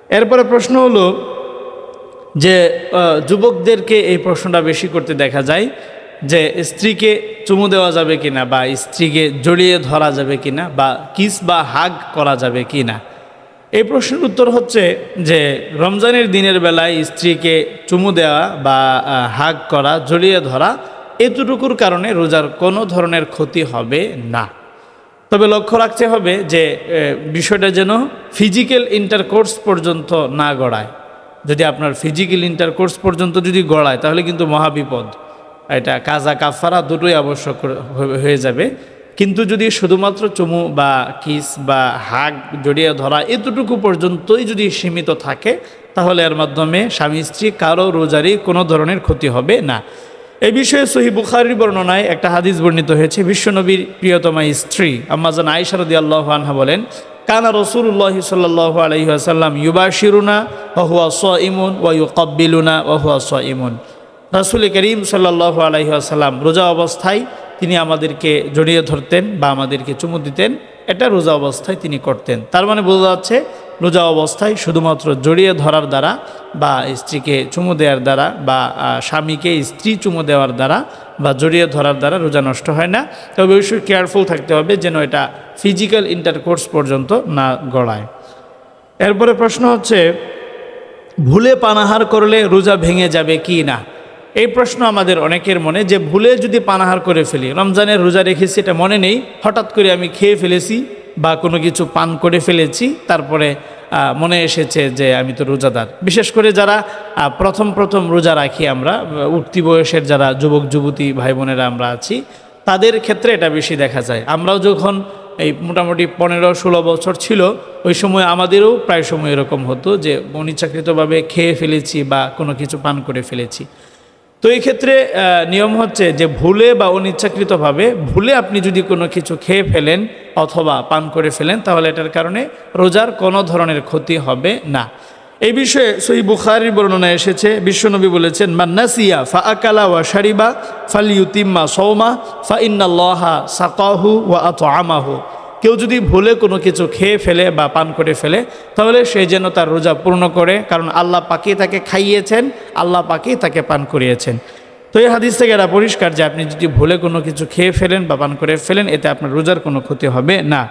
এরপরে প্রশ্ন হলো যে যুবকদেরকে এই প্রশ্নটা বেশি করতে দেখা যায় যে স্ত্রীকে চুমু দেওয়া যাবে কিনা বা স্ত্রীকে জড়িয়ে ধরা যাবে কিনা বা কিস বা হাগ করা যাবে কিনা। এই প্রশ্নের উত্তর হচ্ছে যে রমজানের দিনের বেলায় স্ত্রীকে চুমু দেওয়া বা হাগ করা, জড়িয়ে ধরা, এতটুকুর কারণে রোজার কোনো ধরনের ক্ষতি হবে না। তবে লক্ষ্য রাখতে হবে যে বিষয়টা যেন ফিজিক্যাল ইন্টারকোর্স পর্যন্ত না গড়ায়। যদি আপনার ফিজিক্যাল ইন্টারকোর্স পর্যন্ত যদি গড়ায় তাহলে কিন্তু মহাবিপদ। এটা কাজা কাফারা দুটোই আবশ্যক হয়ে যাবে। কিন্তু যদি শুধুমাত্র চুমু বা কিস বা হাগ, জড়িয়ে ধরা এতটুকু পর্যন্তই যদি সীমিত থাকে তাহলে এর মাধ্যমে স্বামী স্ত্রী কারো রোজারই কোনো ধরনের ক্ষতি হবে না। এই বিষয়ে সহিহ বুখারীর বর্ণনায় একটা হাদিস বর্ণিত হয়েছে। বিশ্বনবীর প্রিয়তমা স্ত্রী আম্মা জান আয়েশা রাদিয়াল্লাহু আনহা বলেন, কানা রাসূলুল্লাহ সাল্লাল্লাহু আলাইহি ওয়াসাল্লাম ইউবাশিরুনা ওয়া হুয়া সাইমুন ওয়া ইউকাব্বিলুনা ওয়া হুয়া সাইমুন। রাসূল করিম সাল্লাল্লাহু আলাইহি ওয়াসাল্লাম রোজা অবস্থায় তিনি আমাদেরকে জড়িয়ে ধরতেন বা আমাদেরকে চুমু দিতেন। এটা রোজা অবস্থায় তিনি করতেন। তার মানে বোঝা যাচ্ছে রোজা অবস্থায় শুধুমাত্র জড়িয়ে ধরার দ্বারা বা স্ত্রীকে চুমু দেওয়ার দ্বারা বা স্বামীকে স্ত্রী চুমু দেওয়ার দ্বারা বা জড়িয়ে ধরার দ্বারা রোজা নষ্ট হয় না। তবে অবশ্যই কেয়ারফুল থাকতে হবে যেন এটা ফিজিক্যাল ইন্টারকোর্স পর্যন্ত না গড়ায়। এরপরে প্রশ্ন হচ্ছে ভুলে পানাহার করলে রোজা ভেঙে যাবে কি না। এই প্রশ্ন আমাদের অনেকের মনে, যে ভুলে যদি পানাহার করে ফেলি, রমজানের রোজা রেখেছি এটা মনে নেই, হঠাৎ করে আমি খেয়ে ফেলেছি বা কোনো কিছু পান করে ফেলেছি, তারপরে মনে এসেছে যে আমি তো রোজাদার। বিশেষ করে যারা প্রথম রোজা রাখি আমরা, উঠতি বয়সের যারা যুবক যুবতী ভাই বোনেরা আমরা আছি, তাদের ক্ষেত্রে এটা বেশি দেখা যায়। আমরাও যখন এই মোটামুটি 15-16 বছর ছিল ওই সময় আমাদেরও প্রায় সময় এরকম হতো যে অনিচ্ছাকৃতভাবে খেয়ে ফেলেছি বা কোনো কিছু পান করে ফেলেছি। তো এই ক্ষেত্রে নিয়ম হচ্ছে যে ভুলে বা অনিচ্ছাকৃতভাবে ভুলে আপনি যদি কোনো কিছু খেয়ে ফেলেন অথবা পান করে ফেলেন তাহলে এটার কারণে রোজার কোনো ধরনের ক্ষতি হবে না। এই বিষয়ে সহিহ বুখারীর বর্ণনা এসেছে, বিশ্বনবী বলেছেন, মান নাসিয়া ফা আকালা ওয়া শারিবা ফালিউতিম্মা সাওমা ফা ইন্নাল্লাহা সাকাহু ওয়া আতআমাহু। কেউ যদি ভুলে কোনো কিছু খেয়ে ফেলে বা পান করে ফেলে তাহলে সে যেন তার রোজা পূর্ণ করে, কারণ আল্লাহ পাকই তাকে খাইয়েছেন, আল্লাহ পাকই তাকে পান করিয়েছেন। তো এই হাদিস থেকে এটা পরিষ্কার যে আপনি যদি ভুলে কোনো কিছু খেয়ে ফেলেন বা পান করে ফেলেন এতে আপনার রোজার কোনো ক্ষতি হবে না।